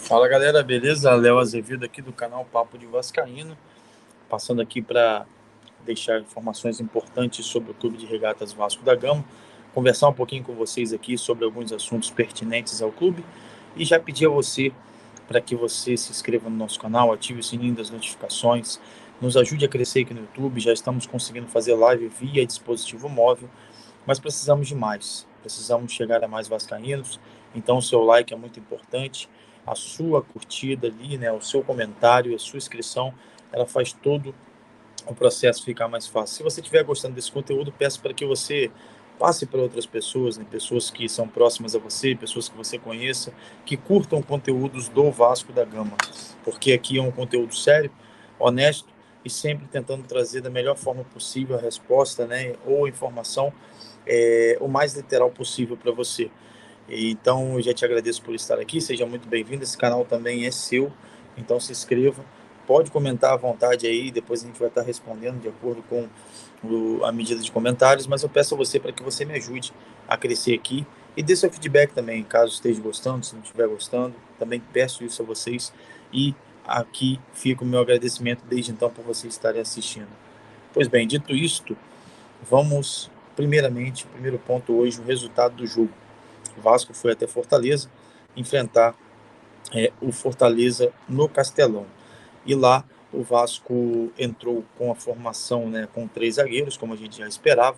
Fala galera, beleza? Léo Azevedo aqui do canal Papo de Vascaíno, passando aqui para deixar informações importantes sobre o Clube de Regatas Vasco da Gama, conversar um pouquinho com vocês aqui sobre alguns assuntos pertinentes ao clube e já pedir a você para que você se inscreva no nosso canal, ative o sininho das notificações, nos ajude a crescer aqui no YouTube. Já estamos conseguindo fazer live via dispositivo móvel, mas precisamos de mais, precisamos chegar a mais vascaínos, então o seu like é muito importante, a sua curtida ali, né, o seu comentário, a sua inscrição, ela faz todo o processo ficar mais fácil. Se você estiver gostando desse conteúdo, peço para que você passe para outras pessoas, né, pessoas que são próximas a você, pessoas que você conheça, que curtam conteúdos do Vasco da Gama, porque aqui é um conteúdo sério, honesto e sempre tentando trazer da melhor forma possível a resposta, né, ou a informação o mais literal possível para você. Então, eu já te agradeço por estar aqui, seja muito bem-vindo. Esse canal também é seu, então se inscreva. Pode comentar à vontade aí, depois a gente vai estar respondendo de acordo com a medida de comentários, mas eu peço a você para que você me ajude a crescer aqui e dê seu feedback também, caso esteja gostando, se não estiver gostando, também peço isso a vocês e aqui fica o meu agradecimento desde então por vocês estarem assistindo. Pois bem, dito isto, vamos primeiramente, primeiro ponto hoje, o resultado do jogo. O Vasco foi até Fortaleza enfrentar o Fortaleza no Castelão. E lá o Vasco entrou com a formação, né, com 3 zagueiros, como a gente já esperava.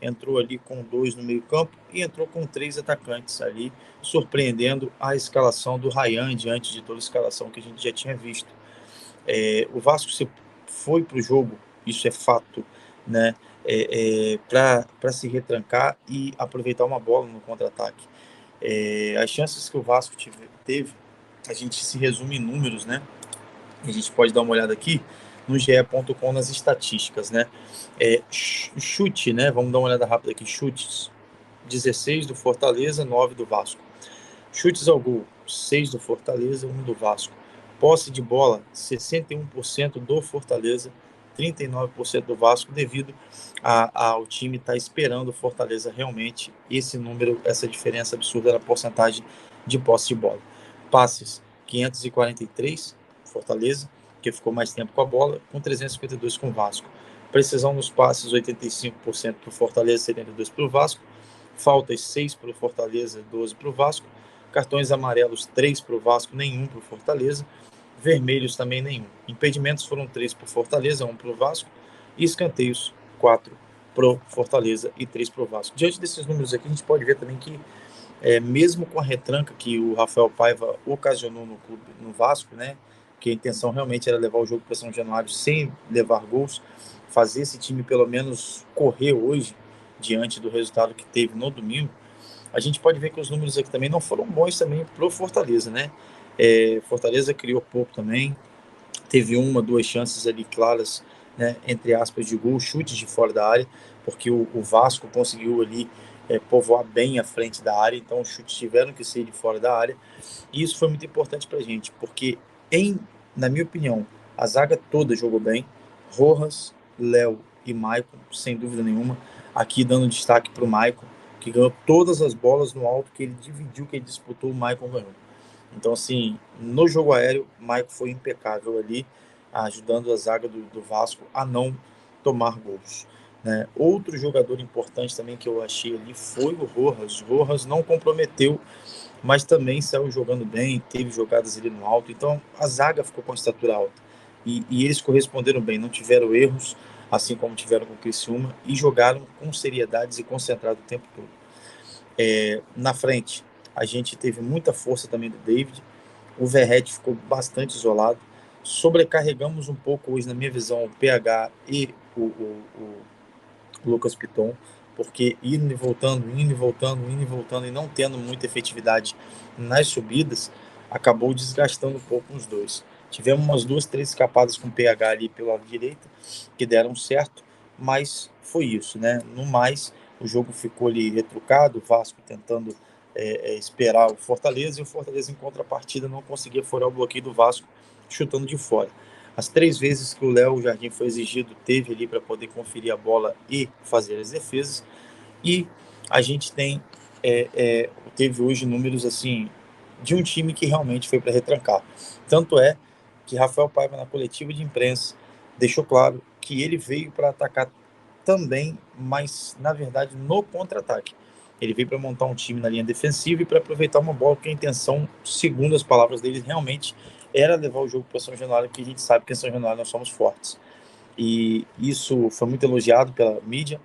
Entrou ali com 2 no meio-campo e entrou com 3 atacantes ali, surpreendendo a escalação do Ryan diante de toda a escalação que a gente já tinha visto. O Vasco se foi para o jogo, isso é fato, né? Para se retrancar e aproveitar uma bola no contra-ataque. As chances que o Vasco teve, a gente se resume em números, né? A gente pode dar uma olhada aqui no ge.com nas estatísticas, né? Chute, né? Vamos dar uma olhada rápida aqui. Chutes: 16 do Fortaleza, 9 do Vasco. Chutes ao gol: 6 do Fortaleza, 1 do Vasco. Posse de bola: 61% do Fortaleza, 39% do Vasco, devido ao time estar esperando o Fortaleza realmente esse número, essa diferença absurda na porcentagem de posse de bola. Passes: 543, Fortaleza, que ficou mais tempo com a bola, com 352 com o Vasco. Precisão nos passes: 85% para o Fortaleza, 72% para o Vasco. Faltas: 6 para o Fortaleza, 12 para o Vasco. Cartões amarelos: 3 para o Vasco, nenhum para o Fortaleza. Vermelhos também nenhum. Impedimentos foram 3 para o Fortaleza, 1 para o Vasco. E escanteios: 4 para o Fortaleza e 3 para o Vasco. Diante desses números aqui, a gente pode ver também que, mesmo com a retranca que o Rafael Paiva ocasionou no clube, no Vasco, né, que a intenção realmente era levar o jogo para São Januário sem levar gols, fazer esse time pelo menos correr hoje, diante do resultado que teve no domingo, a gente pode ver que os números aqui também não foram bons também para o Fortaleza, né? Fortaleza criou pouco também, teve uma, duas chances ali claras, né, entre aspas, de gol, chutes de fora da área, porque o Vasco conseguiu ali povoar bem a frente da área, então os chutes tiveram que ser de fora da área, e isso foi muito importante para a gente, porque, na minha opinião, a zaga toda jogou bem, Rojas, Léo e Maicon, sem dúvida nenhuma, aqui dando destaque para o Maicon, que ganhou todas as bolas no alto que ele dividiu, que ele disputou, o Maicon ganhou. Então, assim, no jogo aéreo, o Maicon foi impecável ali, ajudando a zaga do Vasco a não tomar gols. Né? Outro jogador importante também que eu achei ali foi o Rojas. O Rojas não comprometeu, mas também saiu jogando bem, teve jogadas ali no alto, então a zaga ficou com a estatura alta. E eles corresponderam bem, não tiveram erros, assim como tiveram com o Criciúma, e jogaram com seriedade e concentrado o tempo todo. Na frente, a gente teve muita força também do David, o Verratti ficou bastante isolado, sobrecarregamos um pouco hoje, na minha visão, o PH e o Lucas Piton, porque indo e voltando, indo e voltando, indo e voltando, e não tendo muita efetividade nas subidas, acabou desgastando um pouco os dois. Tivemos umas 2, 3 escapadas com o PH ali pelo lado direito, que deram certo, mas foi isso, né? No mais, o jogo ficou ali retrucado, o Vasco tentando esperar o Fortaleza, e o Fortaleza, em contrapartida, não conseguia furar o bloqueio do Vasco, chutando de fora. As 3 vezes que o Léo Jardim foi exigido, teve ali para poder conferir a bola e fazer as defesas. E a gente teve hoje números assim de um time que realmente foi para retrancar. Tanto é que Rafael Paiva, na coletiva de imprensa, deixou claro que ele veio para atacar também, mas na verdade no contra-ataque. Ele veio para montar um time na linha defensiva e para aproveitar uma bola, porque a intenção, segundo as palavras dele, realmente era levar o jogo para São Januário, porque a gente sabe que em São Januário nós somos fortes. E isso foi muito elogiado pela mídia,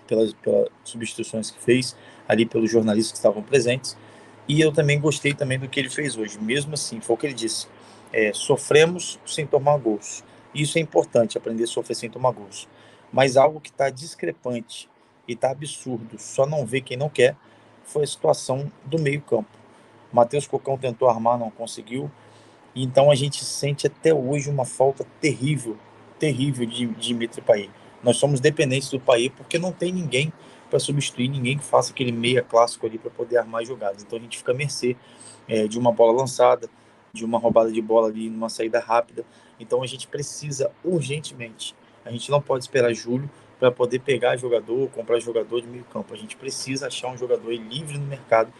pelas substituições que fez, ali pelos jornalistas que estavam presentes. E eu também gostei também do que ele fez hoje. Mesmo assim, foi o que ele disse, sofremos sem tomar gols. Isso é importante, aprender a sofrer sem tomar gols. Mas algo que está discrepante e está absurdo, só não vê quem não quer, foi a situação do meio campo. Matheus Cocão tentou armar, não conseguiu. Então a gente sente até hoje uma falta terrível, terrível de Dimitri Payet. Nós somos dependentes do Payet porque não tem ninguém para substituir, ninguém que faça aquele meia clássico ali para poder armar jogadas. Então a gente fica à mercê de uma bola lançada, de uma roubada de bola ali, numa saída rápida. Então a gente precisa urgentemente. A gente não pode esperar julho para poder pegar jogador, comprar jogador de meio campo. A gente precisa achar um jogador livre no mercado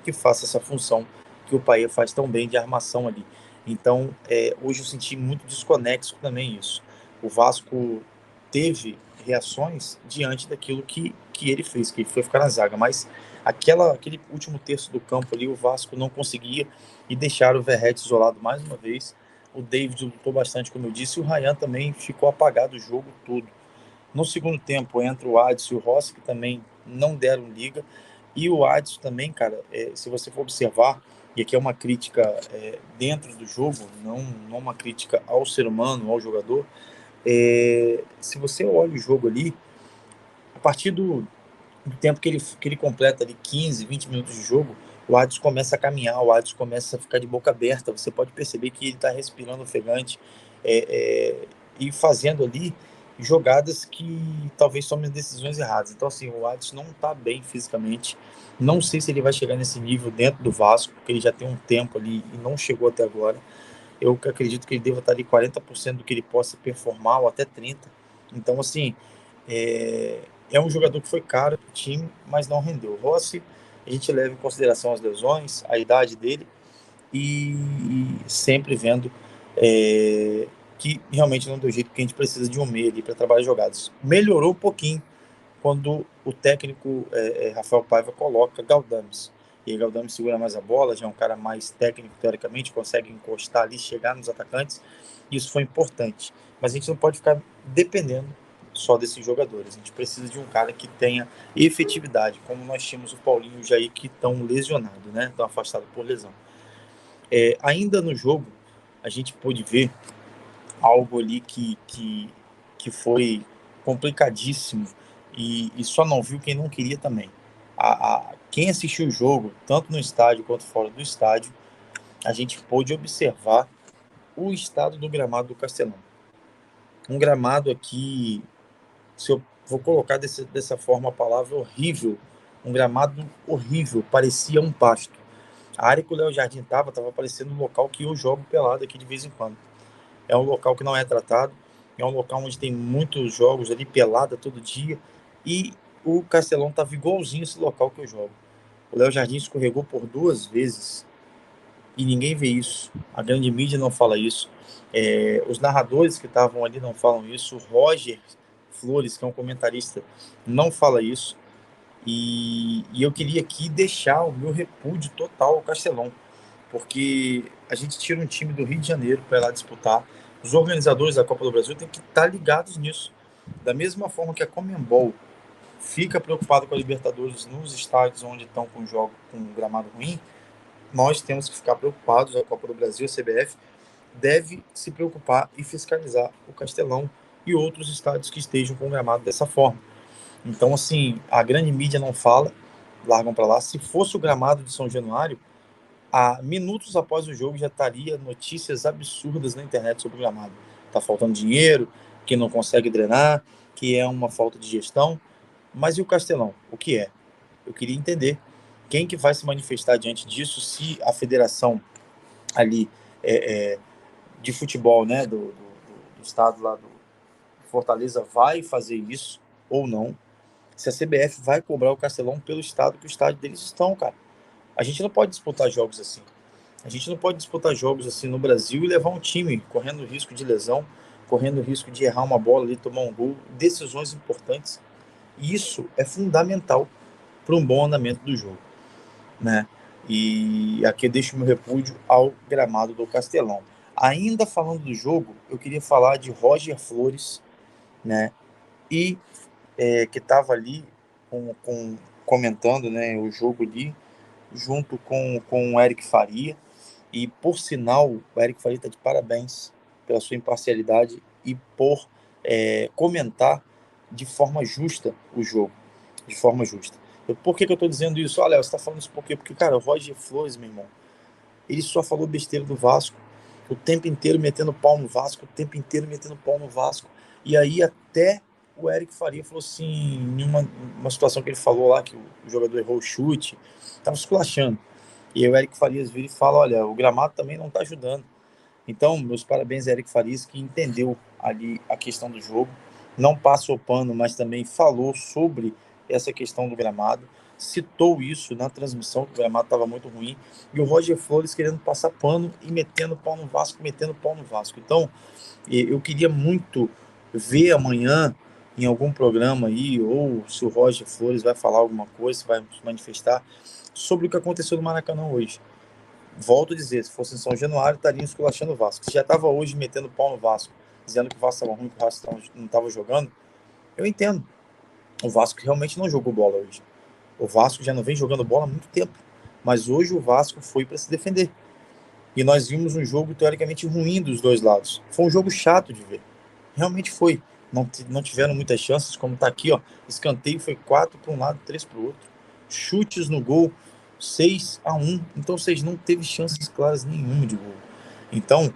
que faça essa função que o Payet faz tão bem de armação ali. Então, hoje eu senti muito desconexo também isso. O Vasco teve reações diante daquilo que ele fez, que ele foi ficar na zaga, mas aquele último terço do campo ali, o Vasco não conseguia e deixaram o Verratti isolado mais uma vez. O David lutou bastante, como eu disse, e o Ryan também ficou apagado o jogo todo. No segundo tempo, entra o Adson e o Rossi, que também não deram liga. E o Adson também, cara, se você for observar, e aqui é uma crítica dentro do jogo, não uma crítica ao ser humano, ao jogador, se você olha o jogo ali, a partir do tempo que ele completa ali 15, 20 minutos de jogo, o Adson começa a caminhar, o Adson começa a ficar de boca aberta, você pode perceber que ele está respirando ofegante e fazendo ali jogadas que talvez tomem decisões erradas. Então, assim, o Adson não está bem fisicamente, não sei se ele vai chegar nesse nível dentro do Vasco, porque ele já tem um tempo ali e não chegou até agora. Eu acredito que ele deva estar ali 40% do que ele possa performar, ou até 30%. Então, assim, é, é um jogador que foi caro para o time, mas não rendeu. O Rossi, a gente leva em consideração as lesões, a idade dele, e sempre vendo que realmente não deu jeito, porque a gente precisa de um meio ali para trabalhar jogadas. Melhorou um pouquinho quando o técnico Rafael Paiva coloca Galdames. E aí Galdames segura mais a bola, já é um cara mais técnico, teoricamente, consegue encostar ali, chegar nos atacantes. Isso foi importante. Mas a gente não pode ficar dependendo só desses jogadores. A gente precisa de um cara que tenha efetividade, como nós tínhamos o Paulinho e o Jair, que estão lesionados, né? Estão afastados por lesão. Ainda no jogo, a gente pôde ver algo ali que foi complicadíssimo e só não viu quem não queria também. Quem assistiu o jogo, tanto no estádio quanto fora do estádio, a gente pôde observar o estado do gramado do Castelão. Um gramado aqui, se eu vou colocar dessa forma a palavra horrível, um gramado horrível, parecia um pasto. A área que o Léo Jardim estava parecendo um local que eu jogo pelado aqui de vez em quando. É um local que não é tratado, é um local onde tem muitos jogos ali, pelada todo dia, e o Castelão estava igualzinho esse local que eu jogo. O Léo Jardim escorregou por 2 vezes e ninguém vê isso. A grande mídia não fala isso. Os narradores que estavam ali não falam isso. O Roger Flores, que é um comentarista, não fala isso. E eu queria aqui deixar o meu repúdio total ao Castelão, porque a gente tira um time do Rio de Janeiro para ir lá disputar. Os organizadores da Copa do Brasil têm que estar ligados nisso. Da mesma forma que a Conmebol fica preocupado com a Libertadores nos estádios onde estão com jogo com gramado ruim, nós temos que ficar preocupados. A Copa do Brasil, a CBF, deve se preocupar e fiscalizar o Castelão e outros estádios que estejam com gramado dessa forma. Então, assim, a grande mídia não fala, largam para lá. Se fosse o gramado de São Januário, minutos após o jogo já estaria notícias absurdas na internet sobre o gramado. Tá faltando dinheiro, que não consegue drenar, que é uma falta de gestão. Mas e o Castelão? O que é? Eu queria entender quem que vai se manifestar diante disso, se a federação ali de futebol, né, do estado lá do Fortaleza vai fazer isso ou não, se a CBF vai cobrar o Castelão pelo estado que o estádio deles estão, cara. A gente não pode disputar jogos assim. A gente não pode disputar jogos assim no Brasil e levar um time correndo risco de lesão, correndo risco de errar uma bola ali, tomar um gol, decisões importantes. E isso é fundamental para um bom andamento do jogo, né? E aqui eu deixo meu repúdio ao gramado do Castelão. Ainda falando do jogo, eu queria falar de Roger Flores, né? E que estava ali comentando, né, o jogo ali, junto com o Eric Faria. E, por sinal, o Eric Faria está de parabéns pela sua imparcialidade e por comentar de forma justa o jogo. De forma justa. Por que eu estou dizendo isso? Olha, você está falando isso por quê? Porque, cara, o Roger Flores, meu irmão, ele só falou besteira do Vasco. O tempo inteiro metendo pau no Vasco, o tempo inteiro metendo pau no Vasco. E aí até o Eric Faria falou assim, em uma situação que ele falou lá, que o jogador errou o chute, estava esculachando. E aí o Eric Farias vira e fala, olha, o gramado também não está ajudando. Então, meus parabéns a Eric Farias, que entendeu ali a questão do jogo, não passou pano, mas também falou sobre essa questão do gramado, citou isso na transmissão, que o gramado estava muito ruim, e o Roger Flores querendo passar pano e metendo pau no Vasco, metendo pau no Vasco. Então, eu queria muito ver amanhã em algum programa aí, ou se o Roger Flores vai falar alguma coisa, vai se manifestar sobre o que aconteceu no Maracanã hoje. Volto a dizer, se fosse em São Januário, estaria esculachando o Vasco. Se já estava hoje metendo pau no Vasco, dizendo que o Vasco estava ruim, que o Vasco não estava jogando, eu entendo. O Vasco realmente não jogou bola hoje. O Vasco já não vem jogando bola há muito tempo. Mas hoje o Vasco foi para se defender. E nós vimos um jogo teoricamente ruim dos dois lados. Foi um jogo chato de ver. Realmente foi. Não tiveram muitas chances, como está aqui, ó. Escanteio foi 4 para um lado, 3 para o outro. Chutes no gol, 6-1. Então vocês não teve chances claras nenhuma de gol. Então,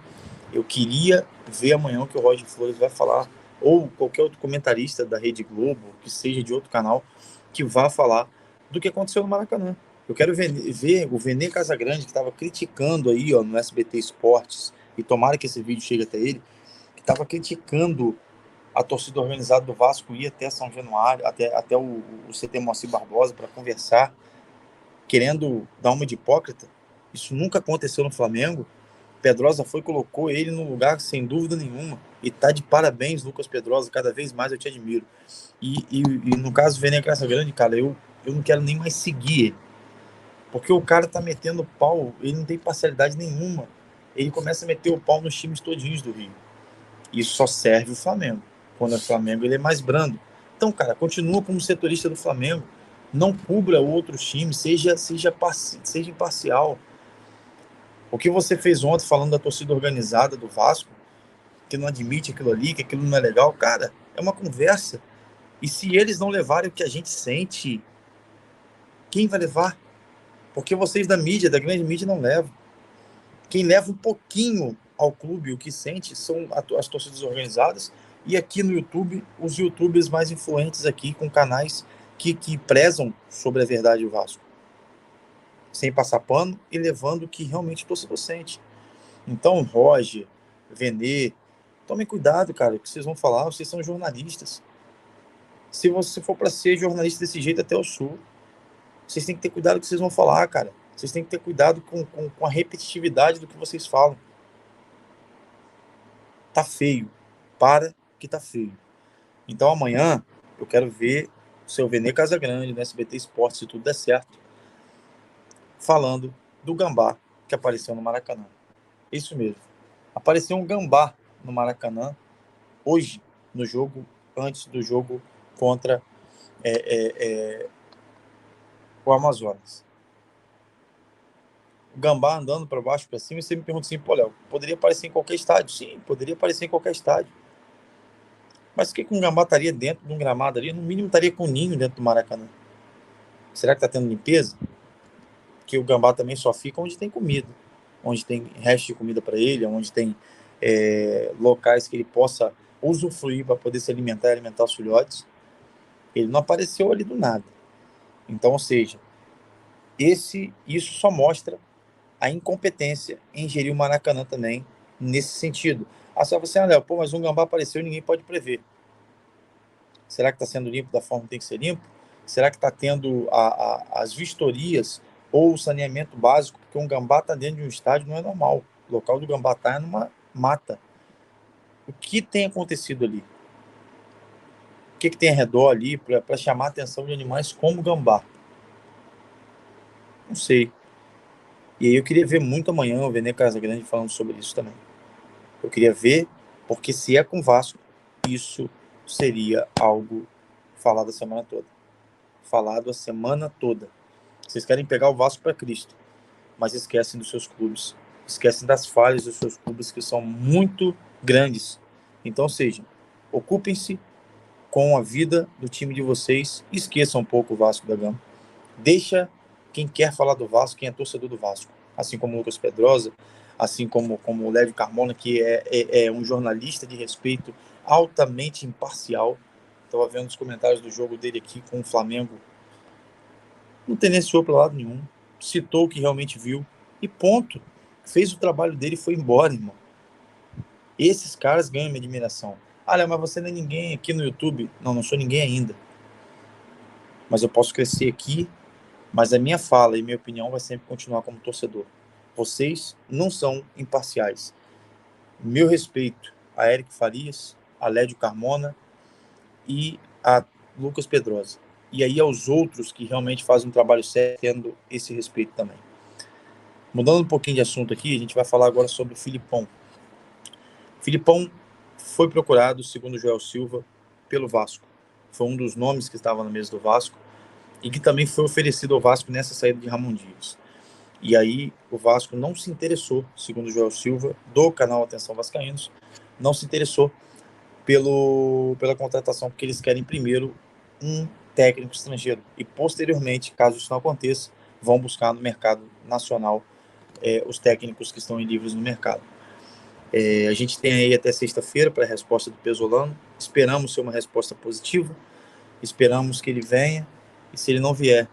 eu queria ver amanhã o que o Roger Flores vai falar, ou qualquer outro comentarista da Rede Globo, que seja de outro canal, que vá falar do que aconteceu no Maracanã. Eu quero ver o Vene Casagrande, que estava criticando aí, ó, no SBT Esportes, e tomara que esse vídeo chegue até ele, que estava criticando a torcida organizada do Vasco ir até São Januário, até o CT Moacir Barbosa para conversar, querendo dar uma de hipócrita. Isso nunca aconteceu no Flamengo. Pedrosa foi e colocou ele no lugar sem dúvida nenhuma. E tá de parabéns, Lucas Pedrosa. Cada vez mais eu te admiro. E no caso do Vene Casagrande, cara, eu não quero nem mais seguir ele. Porque o cara tá metendo pau, ele não tem parcialidade nenhuma. Ele começa a meter o pau nos times todinhos do Rio. Isso só serve o Flamengo. Quando é Flamengo, ele é mais brando. Então, cara, continua como setorista do Flamengo. Não cubra outros times, seja imparcial. O que você fez ontem falando da torcida organizada do Vasco, que não admite aquilo ali, que aquilo não é legal, cara, é uma conversa. E se eles não levarem o que a gente sente, quem vai levar? Porque vocês da mídia, da grande mídia, não levam. Quem leva um pouquinho ao clube o que sente são as torcidas organizadas e aqui no YouTube, os youtubers mais influentes aqui, com canais que prezam sobre a verdade do Vasco. Sem passar pano e levando o que realmente o torcedor sente. Então, Roger, Vene, tomem cuidado, cara, o que vocês vão falar, vocês são jornalistas. Se você for para ser jornalista desse jeito até o sul, vocês têm que ter cuidado com o que vocês vão falar, cara. Vocês têm que ter cuidado com a repetitividade do que vocês falam. Tá feio. Para que tá feio. Então amanhã eu quero ver o seu Vene Casagrande no SBT Esportes, se tudo der certo, falando do gambá que apareceu no Maracanã. Isso mesmo. Apareceu um gambá no Maracanã hoje, no jogo, antes do jogo contra o Amazonas. O gambá andando para baixo, para cima, e você me pergunta assim, pô, Léo, poderia aparecer em qualquer estádio? Sim, poderia aparecer em qualquer estádio. Mas o que um gambá estaria dentro de um gramado ali? No mínimo estaria com um ninho dentro do Maracanã. Será que está tendo limpeza? Porque o gambá também só fica onde tem comida, onde tem resto de comida para ele, onde tem locais que ele possa usufruir para poder se alimentar e alimentar os filhotes. Ele não apareceu ali do nada. Então, ou seja, isso só mostra a incompetência em gerir o Maracanã também, nesse sentido. Só você, Léo, pô, mas um gambá apareceu e ninguém pode prever. Será que está sendo limpo da forma que tem que ser limpo? Será que está tendo as vistorias ou saneamento básico, porque um gambá está dentro de um estádio não é normal. O local do gambá está é numa mata. O que tem acontecido ali? O que tem ao redor ali para chamar a atenção de animais como o gambá? Não sei. E aí eu queria ver muito amanhã o Vene Casagrande falando sobre isso também. Eu queria ver, porque se é com o Vasco, isso seria algo falado a semana toda. Falado a semana toda. Vocês querem pegar o Vasco para Cristo, mas esquecem dos seus clubes. Esquecem das falhas dos seus clubes, que são muito grandes. Então, seja, ocupem-se com a vida do time de vocês, esqueçam um pouco o Vasco da Gama. Deixa quem quer falar do Vasco, quem é torcedor do Vasco, assim como o Lucas Pedrosa, assim como o Lédio Carmona, que é um jornalista de respeito, altamente imparcial. Estava vendo os comentários do jogo dele aqui com o Flamengo. Não tendenciou para lado nenhum, citou o que realmente viu e ponto. Fez o trabalho dele e foi embora, irmão. Esses caras ganham minha admiração. Ah, Léo, mas você não é ninguém aqui no YouTube. Não, não sou ninguém ainda. Mas eu posso crescer aqui, mas a minha fala e minha opinião vai sempre continuar como torcedor. Vocês não são imparciais. Meu respeito a Eric Farias, a Lédio Carmona e a Lucas Pedrosa. E aí aos outros que realmente fazem um trabalho sério, tendo esse respeito também. Mudando um pouquinho de assunto aqui, a gente vai falar agora sobre o Filipão. Filipão foi procurado, segundo o Joel Silva, pelo Vasco. Foi um dos nomes que estava na mesa do Vasco e que também foi oferecido ao Vasco nessa saída de Ramon Dias. E aí o Vasco não se interessou, segundo o Joel Silva, do canal Atenção Vascaínos, não se interessou pela contratação, porque eles querem primeiro um técnico estrangeiro e posteriormente, caso isso não aconteça, vão buscar no mercado nacional os técnicos que estão livres no mercado. A gente tem aí até sexta-feira para a resposta do Pesolano, esperamos ser uma resposta positiva, esperamos que ele venha, e se ele não vier,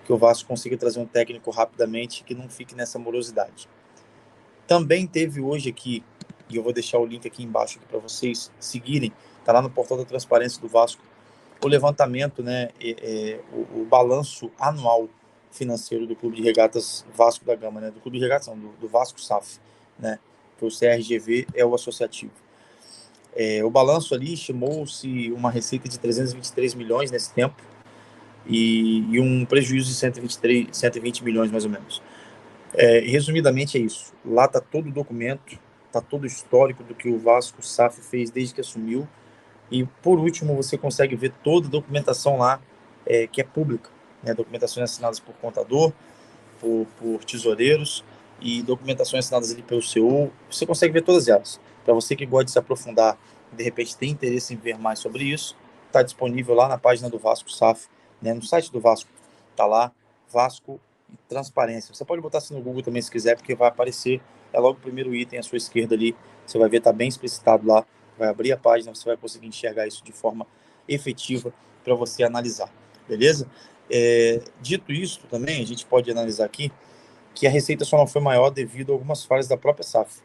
que o Vasco consiga trazer um técnico rapidamente, que não fique nessa morosidade. Também teve hoje aqui, e eu vou deixar o link aqui embaixo para vocês seguirem, está lá no portal da transparência do Vasco, o levantamento, né, o balanço anual financeiro do Clube de Regatas Vasco da Gama, né, do Clube de Regatas não, do Vasco SAF, né, que o CRGV é o associativo. O balanço ali estimou-se uma receita de 323 milhões nesse tempo e um prejuízo de 120 milhões mais ou menos. Resumidamente é isso. Lá está todo o documento, está todo o histórico do que o Vasco SAF fez desde que assumiu. E, por último, você consegue ver toda a documentação lá que é pública. Né? Documentações assinadas por contador, por tesoureiros e documentações assinadas ali pelo CEO. Você consegue ver todas elas. Para você que gosta de se aprofundar e, de repente, tem interesse em ver mais sobre isso, está disponível lá na página do Vasco SAF, né? No site do Vasco. Está lá, Vasco e Transparência. Você pode botar assim no Google também se quiser, porque vai aparecer. É logo o primeiro item à sua esquerda ali. Você vai ver, está bem explicitado lá. Vai abrir a página, você vai conseguir enxergar isso de forma efetiva para você analisar, beleza? Dito isso também, a gente pode analisar aqui que a receita só não foi maior devido a algumas falhas da própria SAF.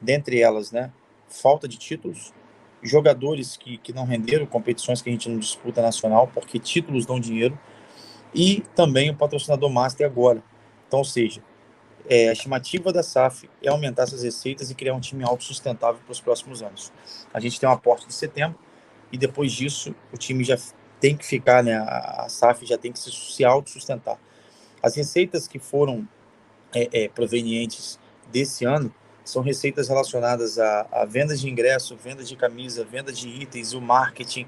Dentre elas, né, falta de títulos, jogadores que não renderam, competições que a gente não disputa nacional, porque títulos dão dinheiro, e também o patrocinador master agora. Então, ou seja, a estimativa da SAF é aumentar essas receitas e criar um time autossustentável para os próximos anos. A gente tem um aporte de setembro e depois disso o time já tem que ficar, né, a SAF já tem que se autossustentar. As receitas que foram provenientes desse ano são receitas relacionadas a vendas de ingresso, vendas de camisa, vendas de itens, o marketing,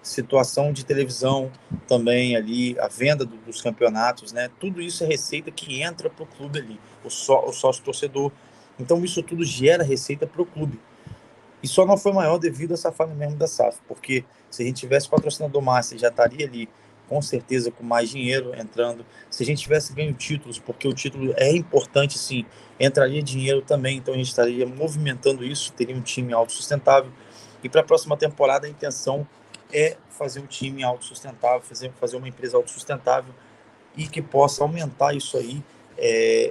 situação de televisão também ali, a venda dos campeonatos, né? Tudo isso é receita que entra para o clube ali, o sócio torcedor. Então isso tudo gera receita para o clube. E só não foi maior devido a essa falha mesmo da SAF, porque se a gente tivesse patrocinador master, já estaria ali com certeza com mais dinheiro entrando. Se a gente tivesse ganho títulos, porque o título é importante sim, entraria dinheiro também, então a gente estaria movimentando isso, teria um time autossustentável. E para a próxima temporada a intenção é fazer um time autossustentável, fazer uma empresa autossustentável e que possa aumentar isso aí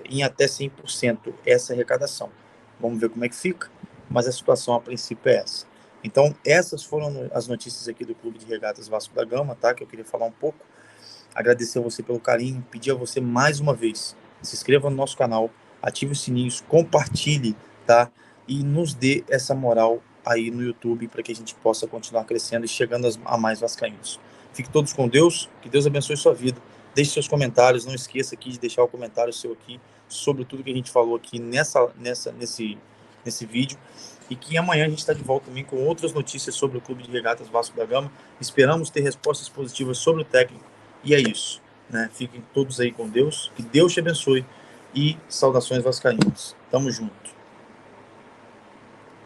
em até 100% essa arrecadação. Vamos ver como é que fica, mas a situação a princípio é essa. Então, essas foram as notícias aqui do Clube de Regatas Vasco da Gama, tá? Que eu queria falar um pouco. agradecer a você pelo carinho, pedir a você mais uma vez, se inscreva no nosso canal, ative os sininhos, compartilhe, tá? E nos dê essa moral aí no YouTube para que a gente possa continuar crescendo e chegando a mais vascaínos. Fiquem todos com Deus, que Deus abençoe sua vida. Deixe seus comentários, não esqueça aqui de deixar o comentário seu aqui sobre tudo que a gente falou aqui nesse vídeo. E que amanhã a gente está de volta também com outras notícias sobre o Clube de Regatas Vasco da Gama. Esperamos ter respostas positivas sobre o técnico. E é isso, né? Fiquem todos aí com Deus. Que Deus te abençoe. E saudações vascaínas. Tamo junto.